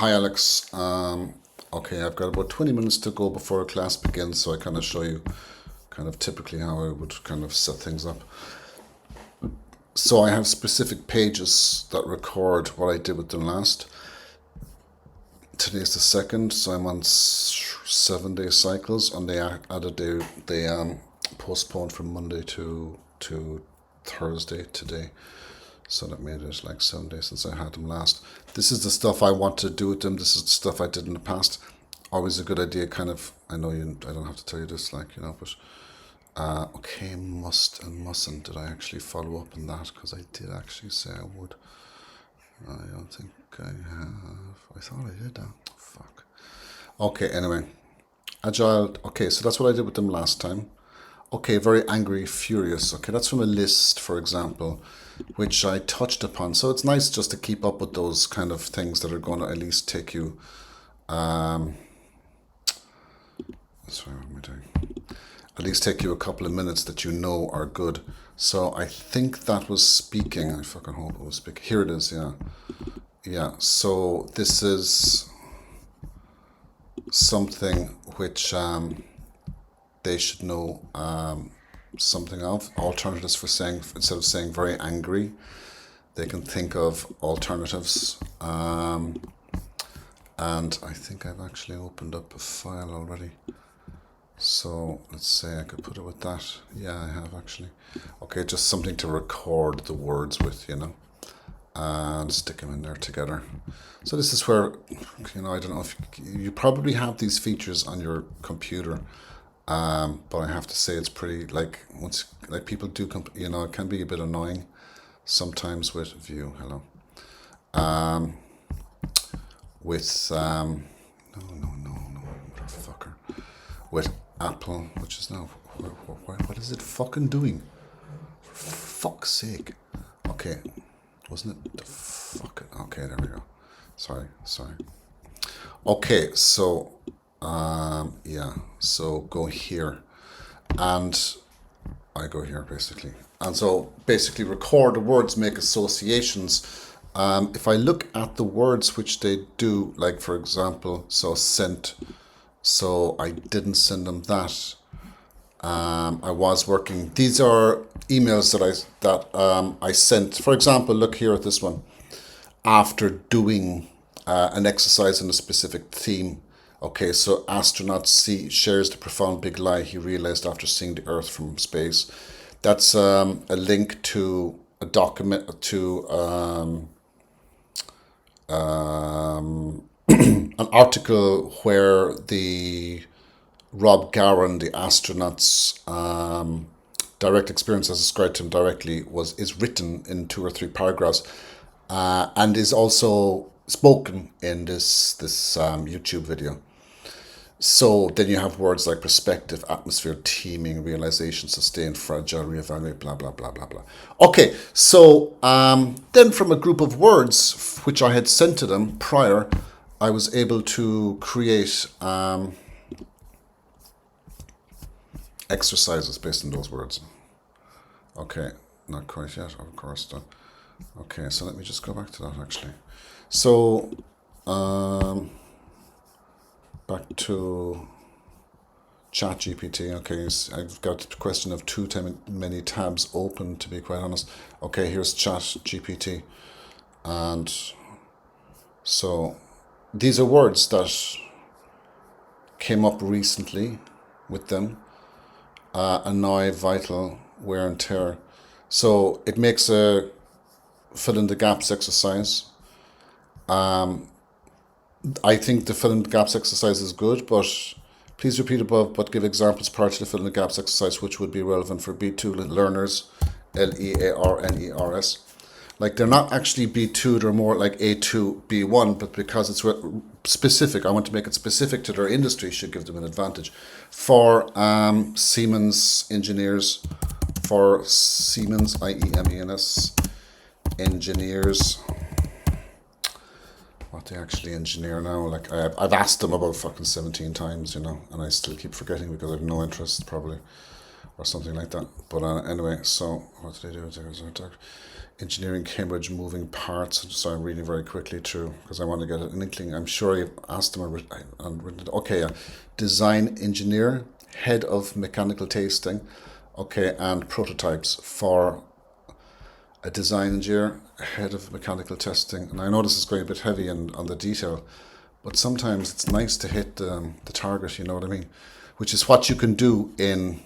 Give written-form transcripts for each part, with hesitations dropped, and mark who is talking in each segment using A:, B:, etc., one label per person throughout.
A: Hi, Alex. Okay, I've got about 20 minutes to go before class begins, so I kind of show you kind of typically how I would kind of set things up. So I have specific pages that record what I did with them last. Today's the second, so I'm on 7 day cycles, and they added they postponed from Monday to Thursday today. So that made it like 7 days since I had them last. This is the stuff I want to do with them. This is the stuff I did in the past. Always a good idea, kind of. I know you. I don't have to tell you this, like but okay, must and mustn't. Did I actually follow up on that? Because I did actually say I would. I don't think I have. I thought I did that. Fuck. Okay. Anyway, agile. Okay, so that's what I did with them last time. Okay, very angry, furious. Okay, that's from a list, for example, which I touched upon. So it's nice just to keep up with those kind of things that are going to at least take you. Um, sorry, what am I doing? At least take you a couple of minutes that you know are good. So I think that was speaking. I fucking hope it was speaking. Here it is. Yeah, yeah. So this is something which they should know something of. Alternatives for saying, instead of saying very angry, they can think of alternatives. And I think I've actually opened up a file already. So let's say I could put it with that. Yeah, I have actually. Okay, just something to record the words with, and stick them in there together. So this is where, I don't know if you probably have these features on your computer, but I have to say it's pretty, like, once, like, people do, it can be a bit annoying sometimes with view. Hello. With no, motherfucker. With Apple, which is now, what is it fucking doing? For fuck's sake. Okay, wasn't it the fucking, okay, there we go. Sorry. Okay, so, yeah, so go here, and I go here basically. And so basically record the words, make associations. If I look at the words which they do, like for example, so sent, so I didn't send them that. I was working. These are emails that I sent. For example, look here at this one. After doing an exercise in a specific theme. Okay, so astronaut shares the profound big lie he realized after seeing the Earth from space. That's a link to a document to an article where the Rob Gowan, the astronaut's direct experience as described to him directly, is written in 2 or 3 paragraphs, and is also spoken in this YouTube video. So then you have words like perspective, atmosphere, teaming, realization, sustain, fragile, reevaluate, blah, blah, blah, blah, blah. Okay, so then from a group of words which I had sent to them prior, I was able to create exercises based on those words. Okay, not quite yet, of course. Okay, so let me just go back to that actually. So, back to ChatGPT. Okay, I've got a question of too many tabs open, to be quite honest. Okay, here's ChatGPT. And so these are words that came up recently with them. Annoy, vital, wear and tear. So it makes a fill in the gaps exercise. I think the fill in the gaps exercise is good, but please repeat above, but give examples prior to the fill in the gaps exercise which would be relevant for B2 learners, LEARNERS. Like, they're not actually B2, they're more like A2, B1, but because it's specific, I want to make it specific to their industry, should give them an advantage. For Siemens engineers, for Siemens, IEMENS, engineers, what they actually engineer now. Like, I've asked them about fucking 17 times, and I still keep forgetting because I have no interest, probably, or something like that. But anyway, so what did they do? Engineering Cambridge moving parts. So I'm reading very quickly through because I want to get an inkling. I'm sure I asked them. Okay, design engineer, head of mechanical tasting. Okay, and prototypes for a design engineer, head of mechanical testing. And I know this is going a bit heavy on the detail, but sometimes it's nice to hit the target. You know what I mean? Which is what you can do in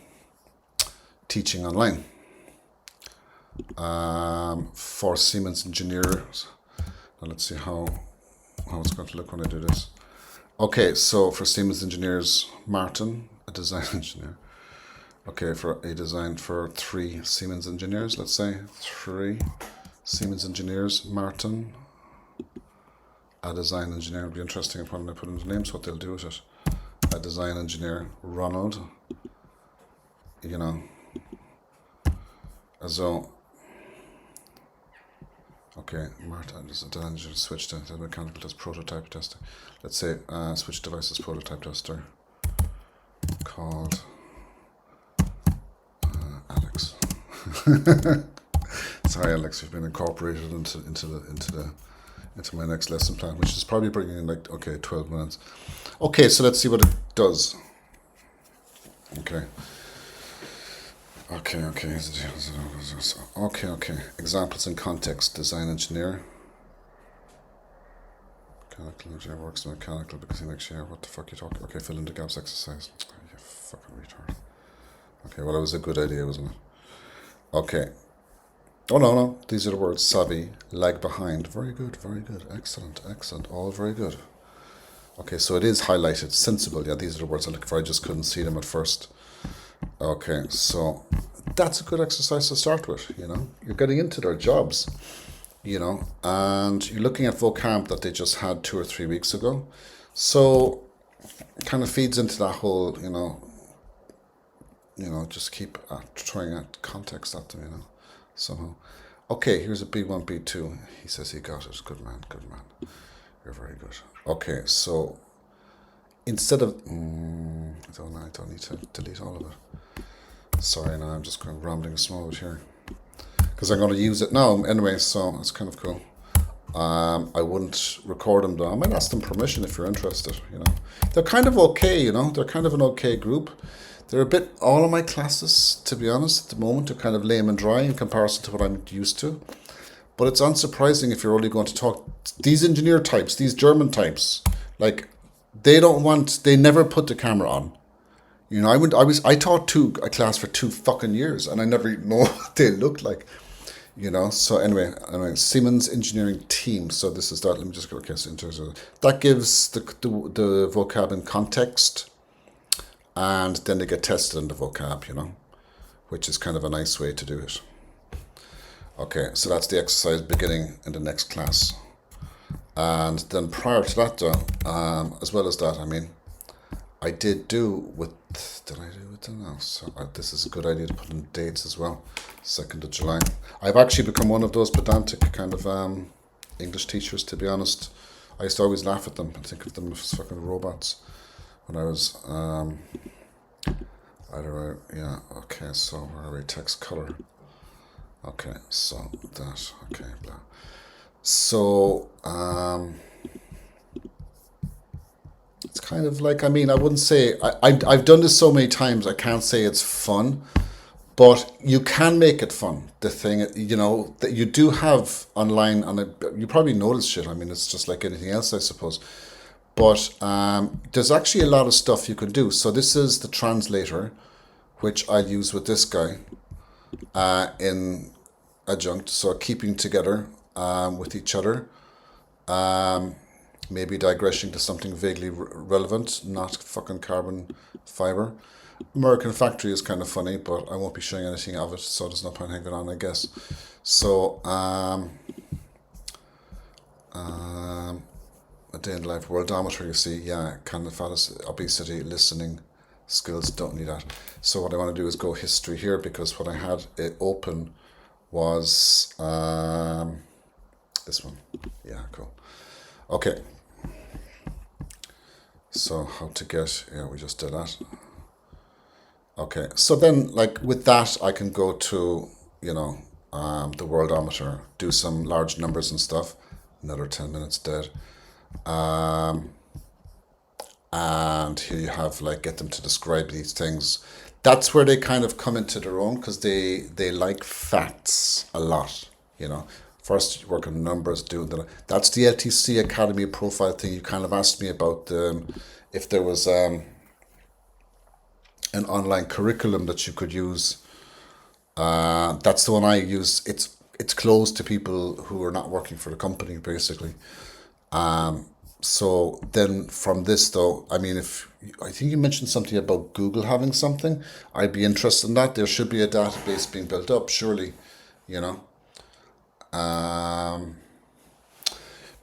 A: teaching online. For Siemens engineers. Now let's see how it's going to look when I do this. Okay, so for Siemens engineers, Martin, a design engineer. Okay, for a design for 3 Siemens engineers, let's say 3 Siemens engineers, Martin, a design engineer. It'll be interesting if when I put in the names what they'll do with it. A design engineer, Ronald, you know, as though. Okay, Martin, just a engineer switch to the mechanical test prototype tester. Let's say switch devices prototype tester called Alex. Sorry, Alex, you've been incorporated into my next lesson plan, which is probably bringing in like 12 minutes. Okay, so let's see what it does. Okay. Okay. Examples in context. Design engineer. Mechanical engineer works in mechanical because he makes sure. What the fuck are you talking? Okay, fill in the gaps exercise. Oh, you fucking retard. Okay, well, it was a good idea, wasn't it? Okay. Oh, no. These are the words. Savvy, lag behind. Very good. Excellent. All very good. Okay, so it is highlighted. Sensible. Yeah, these are the words I look for. I just couldn't see them at first. Okay, so that's a good exercise to start with, you know. You're getting into their jobs, you know, and you're looking at vocab that they just had 2 or 3 weeks ago. So it kind of feeds into that whole, you know, just keep throwing out context at them, you know, somehow. Okay, here's a B1, B2. He says he got it. Good man. You're very good. Okay, so instead of... I don't need to delete all of it. Sorry, now I'm just going rambling mode here. Because I'm going to use it now anyway, so it's kind of cool. I wouldn't record them though. I might ask them permission if you're interested, you know. They're kind of okay, you know. They're kind of an okay group. They're a bit... All of my classes, to be honest, at the moment, are kind of lame and dry in comparison to what I'm used to. But it's unsurprising if you're only going to talk... These engineer types, these German types, like... They never put the camera on. You know, I taught a class for 2 fucking years and I never even know what they looked like. You know, so anyway, Siemens engineering team. So this is that. Let me just go. Okay, so in terms of that gives the vocab in context, and then they get tested in the vocab. You know, which is kind of a nice way to do it. Okay, so that's the exercise beginning in the next class. And then prior to that, as well as that, I did do with... Did I do it now? So this is a good idea to put in dates as well. 2nd of July. I've actually become one of those pedantic kind of English teachers, to be honest. I used to always laugh at them and think of them as fucking robots when I was... yeah, okay, so where are we? Text color. Okay, so that, okay, blah. So, it's kind of like, I wouldn't say, I've done this so many times, I can't say it's fun, but you can make it fun. The thing, you know, that you do have online, and you probably know this shit, it's just like anything else, I suppose. But there's actually a lot of stuff you can do. So this is the translator, which I'll use with this guy in adjunct, so keeping together with each other, maybe digressing to something vaguely relevant, not fucking carbon fiber. American Factory is kind of funny, but I won't be showing anything of it, so there's no point hanging on, I guess. So, a day in life, worldometer, you see, yeah, kind of obesity, listening skills, don't need that. So what I want to do is go history here, because what I had it open was this one. Yeah, cool. Okay. So how to get, yeah, we just did that. Okay, so then like with that, I can go to, you know, the worldometer, do some large numbers and stuff. Another 10 minutes dead. And here you have like get them to describe these things. That's where they kind of come into their own because they like facts a lot. You know, first you work on numbers, do that. That's the LTC Academy profile thing. You kind of asked me about if there was an online curriculum that you could use. That's the one I use. It's closed to people who are not working for the company, basically. So then from this though, I mean, if I think you mentioned something about Google having something, I'd be interested in that. There should be a database being built up, surely, you know,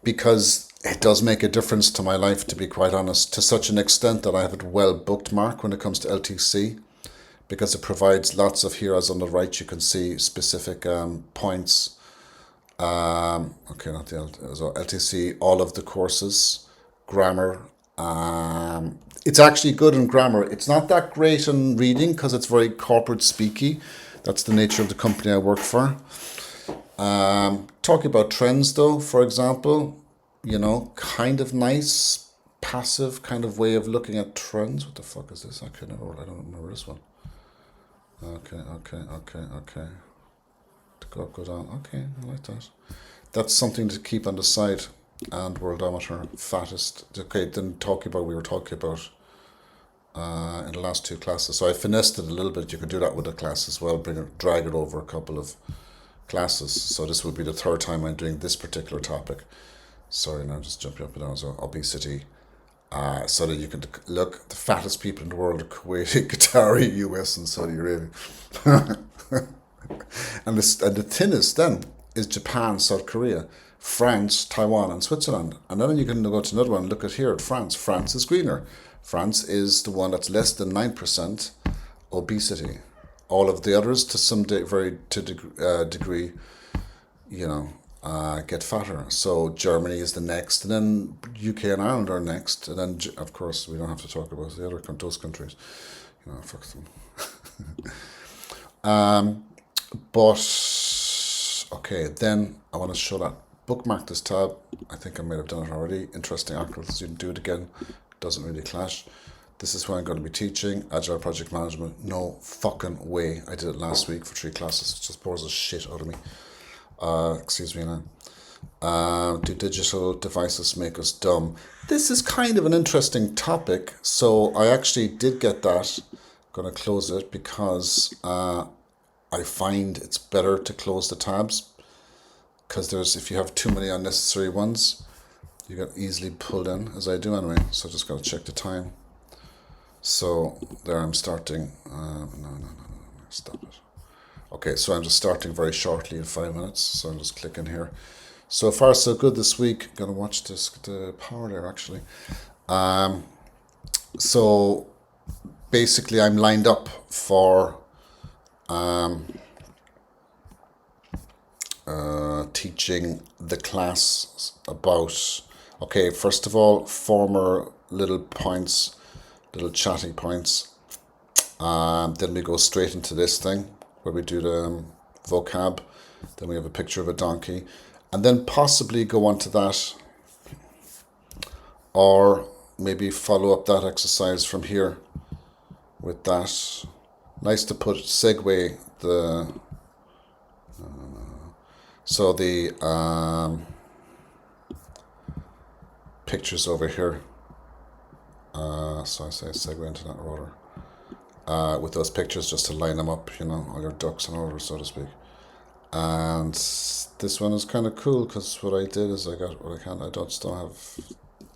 A: because it does make a difference to my life, to be quite honest, to such an extent that I have it well booked, Mark, when it comes to LTC, because it provides lots of heroes on the right. You can see specific points. Okay, not the LTC, all of the courses, grammar. It's actually good in grammar. It's not that great in reading because it's very corporate speaky. That's the nature of the company I work for. Talking about trends though, for example, you know, kind of nice, passive kind of way of looking at trends. What the fuck is this? I don't remember this one. Okay. Go down. Okay, I like that. That's something to keep on the side. And worldometer, fattest. Okay, then we were talking about in the last two classes. So I finessed it a little bit. You could do that with a class as well. Drag it over a couple of classes. So this will be the third time I'm doing this particular topic. Sorry, now just jumping up and down. So obesity. So that you can look, the fattest people in the world are Kuwait, Qatari, US, and Saudi Arabia. And the thinnest then is Japan, South Korea, France, Taiwan, and Switzerland. And then you can go to another one and look at here at France. France is greener. France is the one that's less than 9% obesity. All of the others, to some degree, you know, get fatter. So Germany is the next, and then UK and Ireland are next, and then of course we don't have to talk about the other those countries. You know, fuck them. But okay, then I want to show that. Bookmark this tab. I think I might have done it already. Interesting articles. You can do it again. Doesn't really clash. This is what I'm going to be teaching. Agile project management. No fucking way. I did it last week for 3 classes. It just bores the shit out of me. Excuse me now. Do digital devices make us dumb? This is kind of an interesting topic. So I actually did get that. I'm going to close it because I find it's better to close the tabs, because if you have too many unnecessary ones, you get easily pulled in, as I do anyway. So I just got to check the time. So there I'm starting. No, stop it. Okay, so I'm just starting very shortly in 5 minutes. So I'm just clicking here. So far so good this week. Gonna watch the power there actually. So basically I'm lined up for teaching the class about, okay, first of all, former little points, little chatting points. Then we go straight into this thing where we do the vocab. Then we have a picture of a donkey, and then possibly go on to that, or maybe follow up that exercise from here with that. Nice to segue the so the pictures over here. So I say segue into that order. With those pictures, just to line them up, you know, all your ducks in order, so to speak. And this one is kind of cool because what I did is I got what I can. I don't still have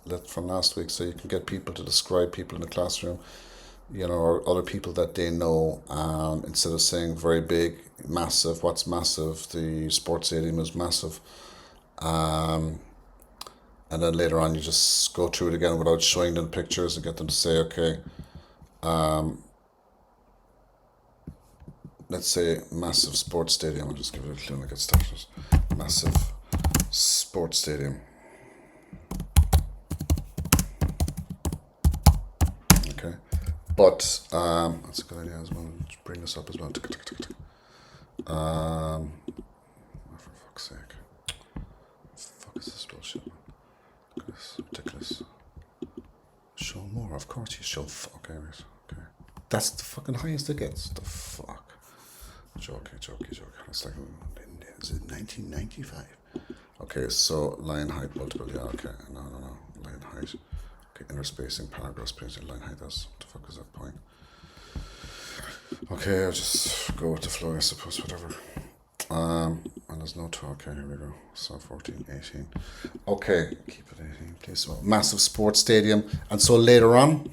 A: left from last week, so you can get people to describe people in the classroom, you know, or other people that they know. Instead of saying very big, massive, what's massive? The sports stadium is massive. And then later on, you just go through it again without showing them pictures and get them to say, okay, let's say massive sports stadium. I'll just give it a clue and get started. Massive sports stadium. Okay. But that's a good idea as well. Just bring this up as well. For fuck's sake. Fuck is this bullshit? Look at this. Ridiculous. Show more. Of course you show. Okay, right. Okay. That's the fucking highest it gets. The fuck. Jokey. It's like, is it 1995? Okay, so line height multiple. Yeah, okay. No. Line height. Okay, inner spacing, paragraph spacing, line height. What the fuck is that point? Okay, I'll just go with the flow, I suppose, whatever. And there's no two. Okay, here we go. So 14, 18. Okay, keep it 18, please. Well, massive sports stadium. And so later on,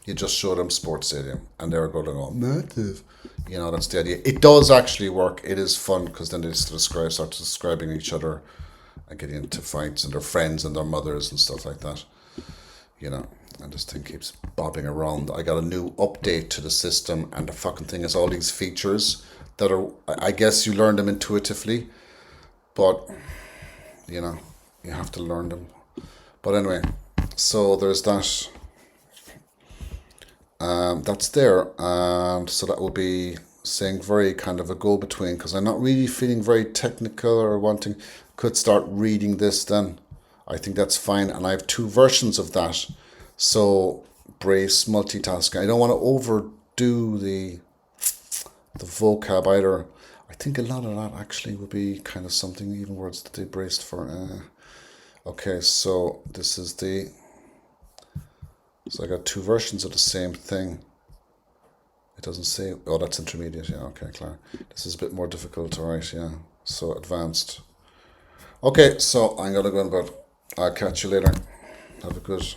A: you just show them sports stadium. And they're going to go, massive. You know, that's the idea. It does actually work. It is fun because then they start describing each other and getting into fights and their friends and their mothers and stuff like that. You know, and this thing keeps bobbing around. I got a new update to the system, and the fucking thing is all these features that are, I guess you learn them intuitively, but, you know, you have to learn them. But anyway, so there's that. That's there, and so that will be saying very kind of a go-between, because I'm not really feeling very technical or wanting, could start reading this then. I think that's fine, and I have two versions of that. So brace multitasking. I don't want to overdo the vocab either. I think a lot of that actually would be kind of something, even words that they braced for. Okay, so this is the. So I got two versions of the same thing. It doesn't say. Oh, that's intermediate. Yeah, okay, clear. This is a bit more difficult. All right, yeah. So advanced. Okay, so I'm gonna go in bed. I'll catch you later. Have a good